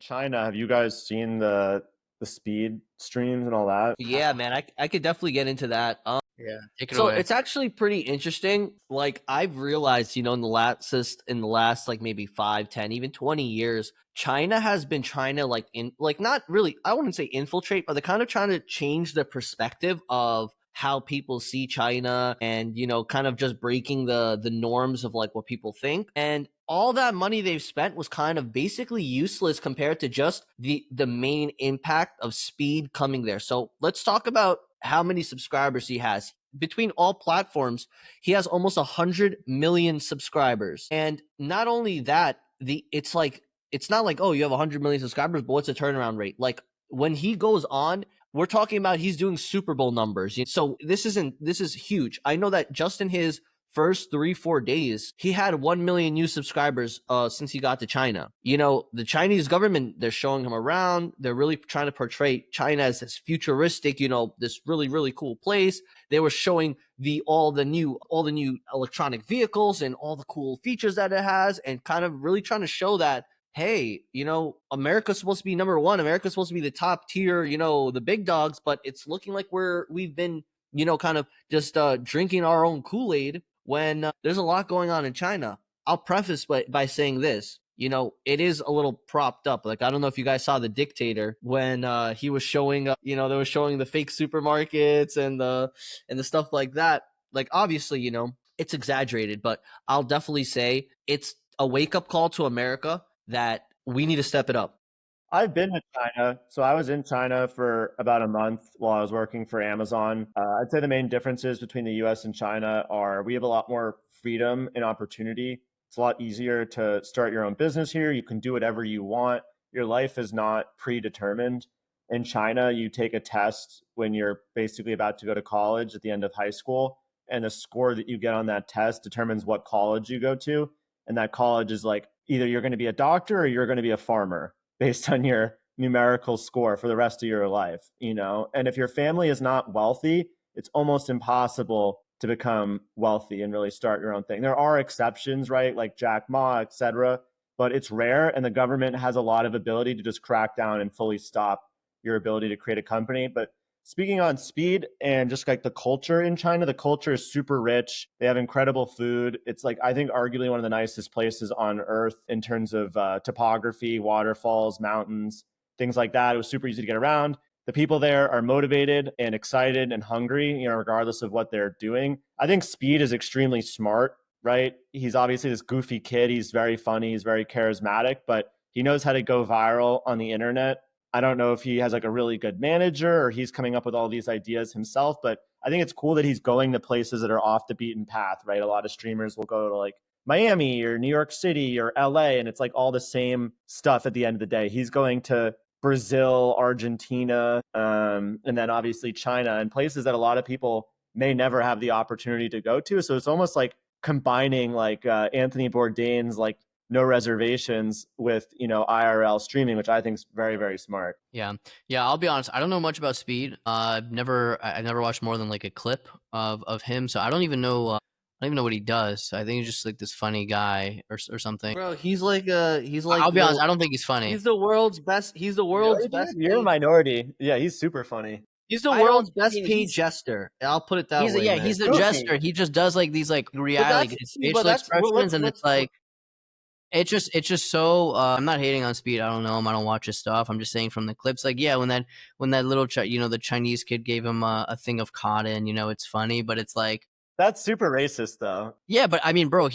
China, have you guys seen the speed streams and all that? Yeah, man, I could definitely get into that. Yeah, take it So away. it's actually pretty interesting. Like I've realized, in the last like maybe 5, 10, even 20 years, China has been trying to not really, I wouldn't say infiltrate, but they're kind of trying to change the perspective of how people see China and, kind of just breaking the norms of like what people think. And all that money they've spent was kind of basically useless compared to just the main impact of speed coming there. So let's talk about how many subscribers he has between all platforms. He has almost 100 million subscribers. And not only that, it's not like, oh, you have 100 million subscribers, but what's the turnaround rate? Like when he goes on, we're talking about he's doing Super Bowl numbers. So this is huge. I know that just in his first 3 4 days he had 1 million new subscribers since he got to China. The Chinese government, they're showing him around. They're really trying to portray China as this futuristic, this really really cool place. They were showing all the new electronic vehicles and all the cool features that it has, and kind of really trying to show that, hey, America's supposed to be number one. America's supposed to be the top tier, the big dogs, but it's looking like we've been, kind of just drinking our own Kool-Aid when there's a lot going on in China. I'll preface by saying this. It is a little propped up. Like, I don't know if you guys saw The Dictator when he was showing, they were showing the fake supermarkets and the stuff like that. Like, obviously, it's exaggerated, but I'll definitely say it's a wake up call to America that we need to step it up. I've been to China. So I was in China for about a month while I was working for Amazon. I'd say the main differences between the US and China are we have a lot more freedom and opportunity. It's a lot easier to start your own business here. You can do whatever you want. Your life is not predetermined. In China, you take a test when you're basically about to go to college at the end of high school, and the score that you get on that test determines what college you go to. And that college is like either you're going to be a doctor or you're going to be a farmer based on your numerical score for the rest of your life. And if your family is not wealthy, it's almost impossible to become wealthy and really start your own thing. There are exceptions, right? Like Jack Ma, etc., but it's rare, and the government has a lot of ability to just crack down and fully stop your ability to create a company. But speaking on speed and just like the culture in China, the culture is super rich. They have incredible food. It's like, I think, arguably one of the nicest places on earth in terms of topography, waterfalls, mountains, things like that. It was super easy to get around. The people there are motivated and excited and hungry, regardless of what they're doing. I think Speed is extremely smart, right? He's obviously this goofy kid. He's very funny. He's very charismatic, but he knows how to go viral on the internet. I don't know if he has like a really good manager or he's coming up with all these ideas himself, but I think it's cool that he's going to places that are off the beaten path, right? A lot of streamers will go to like Miami or New York City or LA, and it's like all the same stuff at the end of the day. He's going to Brazil, Argentina, and then obviously China, and places that a lot of people may never have the opportunity to go to. So it's almost like combining like Anthony Bourdain's like no reservations with IRL streaming, which I think is very very smart. Yeah, yeah. I'll be honest. I don't know much about Speed. I've never watched more than like a clip of him, so I don't even know. I don't even know what he does. I think he's just like this funny guy or something. Bro, he's like I'll be honest. I don't think he's funny. he's the world's best Really, dude? You're a paid minority. Yeah, he's super funny. he's the I don't. world's I best mean, paid jester. I'll put it that he's way, yeah. man. He's a Goofy. jester. He just does like these like But reality that's like, his but facial that's well, expressions, and it's let's like it's just so I'm not hating on Speed. I don't know him. I don't watch his stuff. I'm just saying from the clips, like yeah, when that little the Chinese kid gave him a thing of cotton. It's funny, but it's like That's super racist, though. yeah, but I mean, bro,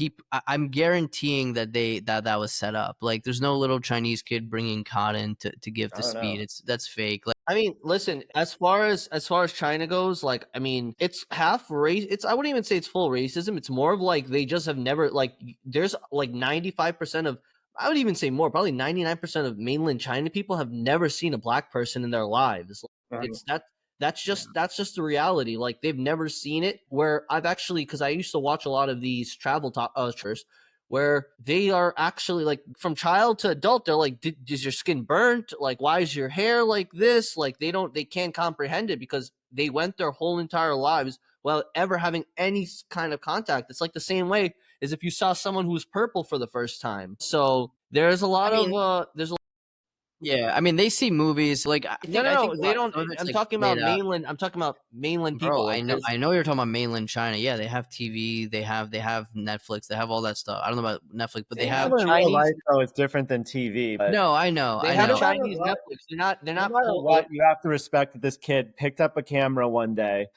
I'm guaranteeing that that was set up. Like, there's no little Chinese kid bringing cotton to give I to don't Speed. know. That's fake. Like, I mean, listen, as far as China goes, like, I mean, it's half race. I wouldn't even say it's full racism. It's more of like they just have never like. There's like 95% of, I would even say more, probably 99% of mainland China people have never seen a black person in their lives. Um, It's that. That's just the reality. Like they've never seen it. Where I've actually, because I used to watch a lot of these travel talk where they are actually like from child to adult, they're like, is your skin burnt? Like, why is your hair like this? Like, they can't comprehend it because they went their whole entire lives without ever having any kind of contact. It's like the same way as if you saw someone who's purple for the first time. So there's a I lot of mean, Yeah, I mean, they see movies like No, I think no, a they lot, don't. some of it's I'm like talking made about up. mainland. I'm talking about mainland Bro, people. Like there's I know you're talking about mainland China. Yeah, they have TV, they have Netflix, they have all that stuff. I don't know about Netflix, but they they have. have In real Chinese. life, though, it's different than TV. But No, They I but have no know. matter Chinese what, Netflix. They're no not matter pull. what, you have to respect that this kid picked up a camera one day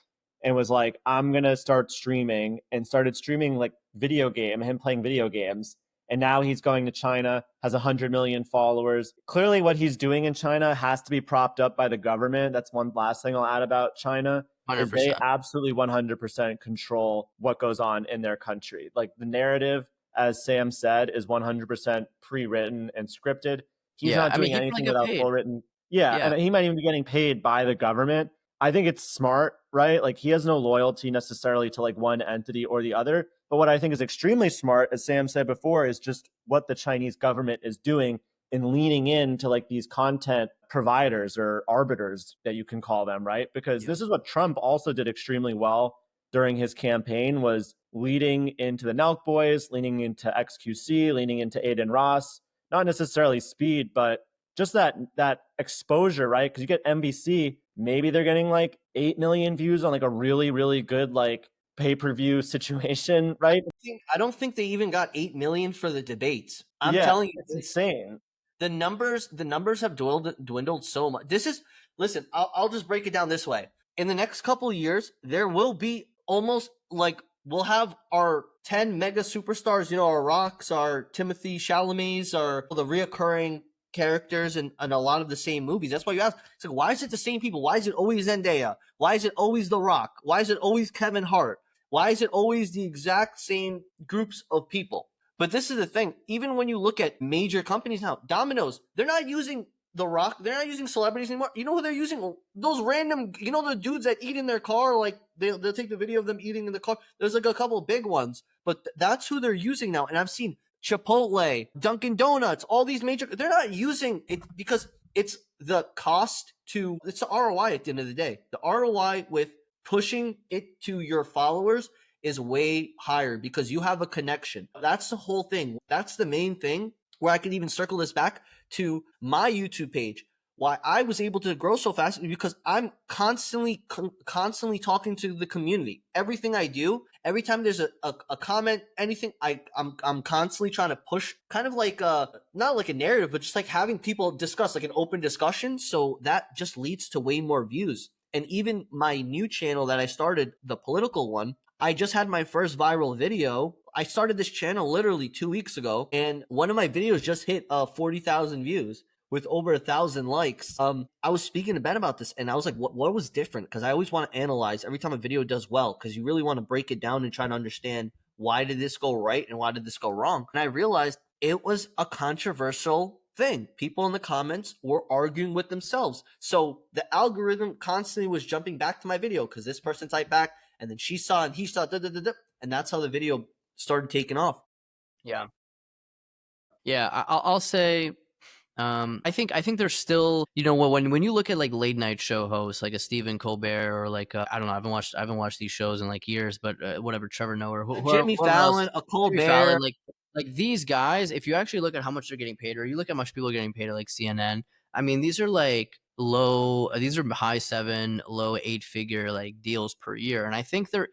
and was like, I'm gonna start streaming, and started streaming like him playing video games. And now he's going to China, has 100 million followers. Clearly, what he's doing in China has to be propped up by the government. That's one last thing I'll add about China is they 100%. absolutely 100% control what goes on in their country. Like the narrative, as Sam said, is 100% pre-written and scripted. He's Yeah, not I mean, doing he probably anything get without paid. full written. Yeah, Yeah. and he might even be getting paid by the government. I think it's smart, right? Like he has no loyalty necessarily to like one entity or the other. But what I think is extremely smart, as Sam said before, is just what the Chinese government is doing in leaning into like these content providers or arbiters that you can call them, right? Because Yeah. this is what Trump also did extremely well during his campaign was leading into the Nelk Boys, leaning into XQC, leaning into Aiden Ross, not necessarily speed, but just that exposure, right? Because you get NBC, maybe they're getting like 8 million views on like a really, really good like pay-per-view situation, right? I don't think they even got 8 million for the debates. I'm Yeah, telling you, it's insane. the numbers have dwindled so much. This is listen. I'll just break it down this way. In the next couple of years, there will be almost like we'll have our 10 mega superstars. You know, our Rocks, our Timothy Chalamets, our the reoccurring characters and a lot of the same movies. That's why you ask. It's like, why is it the same people? Why is it always Zendaya? Why is it always The Rock? Why is it always Kevin Hart? Why is it always the exact same groups of people? But this is the thing. Even when you look at major companies now, Domino's, they're not using The Rock. They're not using celebrities anymore. You know who they're using? Those random, the dudes that eat in their car. Like they'll take the video of them eating in the car. There's like a couple big ones, but that's who they're using now. And I've seen Chipotle, Dunkin' Donuts, all these major. They're not using it because it's the cost to. It's the ROI at the end of the day. The ROI with pushing it to your followers is way higher because you have a connection. That's the whole thing. That's the main thing where I could even circle this back to my YouTube page. Why I was able to grow so fast because I'm constantly talking to the community. Everything I do, every time there's a comment, anything, I'm constantly trying to push kind of like not like a narrative, but just like having people discuss like an open discussion. So that just leads to way more views. And even my new channel that I started, the political one, I just had my first viral video. I started this channel literally 2 weeks ago, and one of my videos just hit 40,000 views with over 1,000 likes. I was speaking to Ben about this, and I was like, "What was different?" Because I always want to analyze every time a video does well, because you really want to break it down and try to understand why did this go right and why did this go wrong. And I realized it was a controversial thing. People in the comments were arguing with themselves, so the algorithm constantly was jumping back to my video because this person typed back and then she saw and he saw, and that's how the video started taking off. Yeah. Yeah, I'll say I think there's still, when you look at like late night show hosts like a Stephen Colbert or like I don't know, I haven't watched these shows in like years, but whatever, Trevor Noah or Jimmy whoever else, Fallon, a Jimmy Colbert. Fallon, like these guys, if you actually look at how much they're getting paid, or you look at how much people are getting paid at like CNN, I mean, these are like these are high 7, low 8 figure like deals per year. And I think there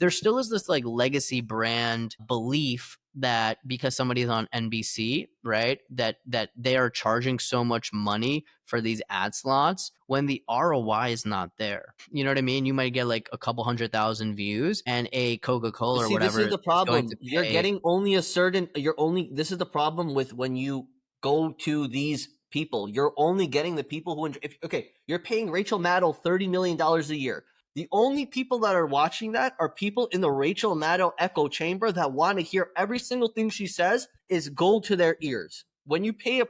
still is this like legacy brand belief that because somebody is on NBC, right, that they are charging so much money for these ad slots when the ROI is not there. You know what I mean? You might get like a couple 100,000 views, and a Coca-Cola or See, this whatever is the is going to problem. You're pay. getting only a certain. You're only. This is the problem with when you go to these people. You're only getting the people who. Okay, you're paying Rachel Maddow $30 million a year. The only people that are watching that are people in the Rachel Maddow echo chamber that want to hear every single thing she says is gold to their ears. When you pay an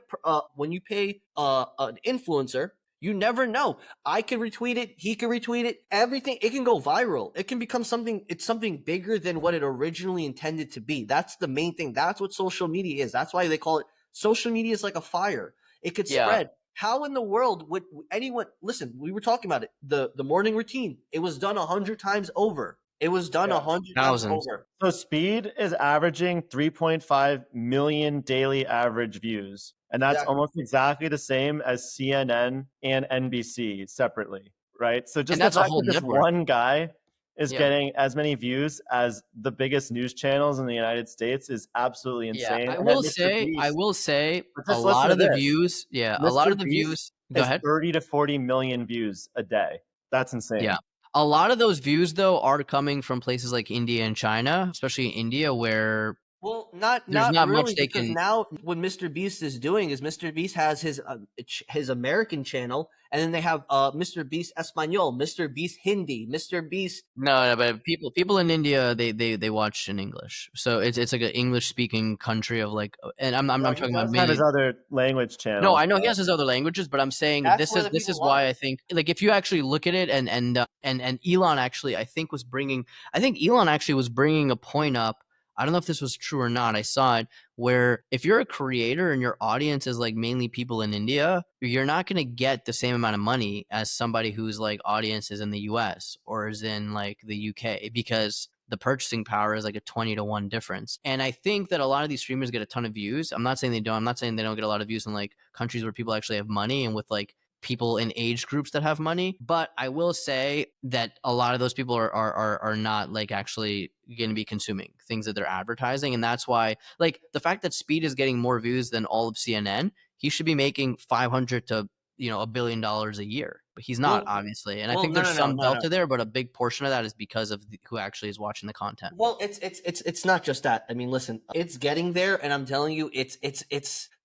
influencer, you never know. I can retweet it. He can retweet it. Everything. It can go viral. It can become something. It's something bigger than what it originally intended to be. That's the main thing. That's what social media is. That's why they call it. Social media is like a fire. It could Yeah. spread. How in the world would anyone listen? We were talking about it. The morning routine. It was done 100 times over. It was done Yeah. 100 times Thousands. over. So Speed is averaging 3.5 million daily average views. And that's Exactly. almost exactly the same as CNN and NBC separately, right? So And just the that's a fact whole that this network. one guy is Yeah. getting as many views as the biggest news channels in the United States is absolutely Yeah, insane. I And that will Mr. say, Beast, a just listen lot to of the this. views, yeah, a lot Mr. of the Beast views. Go is ahead. 30 to 40 million views a day. That's insane. Yeah. A lot of those views though are coming from places like India and China, especially India, where Well, there's not not much really, they because can. now what Mr. Beast is doing is Mr. Beast has his American channel, and then they have Mr. Beast Espanol, Mr. Beast Hindi, Mr. Beast. No, but people in India they watch in English, so it's like an English speaking country of like, and I'm Well, he talking about does have his mainly. other language No, channels. I know he has his other languages, but I'm saying That's where the this people is why watch. I think, like, if you actually look at it, and Elon actually I think Elon actually was bringing a point up. I don't know if this was true or not. I saw it where if you're a creator and your audience is like mainly people in India, you're not going to get the same amount of money as somebody whose like audience is in the US or is in like the UK, because the purchasing power is like a 20-to-1 difference. And I think that a lot of these streamers get a ton of views. I'm not saying they don't. I'm not saying they don't get a lot of views in like countries where people actually have money and with like people in age groups that have money. But I will say that a lot of those people are not like actually going to be consuming things that they're advertising. And that's why, like, the fact that Speed is getting more views than all of CNN, he should be making 500 to $1 billion a year, but he's not, Well, obviously. And I well, think no, there's no, no, some no, no. delta there, but a big portion of that is because of who actually is watching the content. Well, it's not just that. I mean, listen, it's getting there, and I'm telling you, it's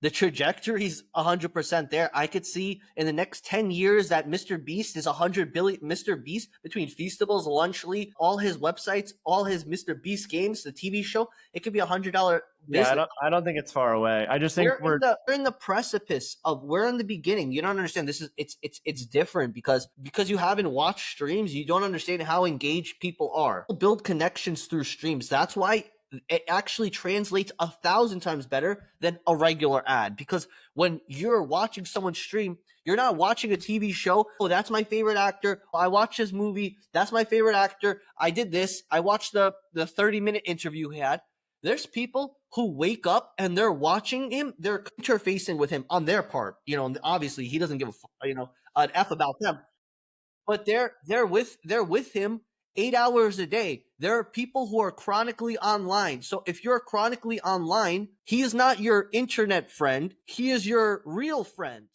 the trajectory's 100% there. I could see in the next 10 years that Mr. Beast is 100 billion. Mr. Beast, between Feastables, Lunchly, all his websites, all his Mr. Beast games, the TV show, it could be $100 Yeah, business. I don't think it's far away. I just think We're in the precipice of, we're in the beginning. You don't understand. This is it's different because you haven't watched streams. You don't understand how engaged people are. People build connections through streams. That's why it actually translates 1,000 times better than a regular ad. Because when you're watching someone stream, you're not watching a TV show. Oh, that's my favorite actor. I watched this movie. That's my favorite actor. I did this. I watched the 30-minute interview he had. There's people who wake up and they're watching him, they're interfacing with him on their part. You know, obviously he doesn't give an F about them, but they're with him 8 hours a day. There are people who are chronically online. So if you're chronically online, he is not your internet friend. He is your real friend.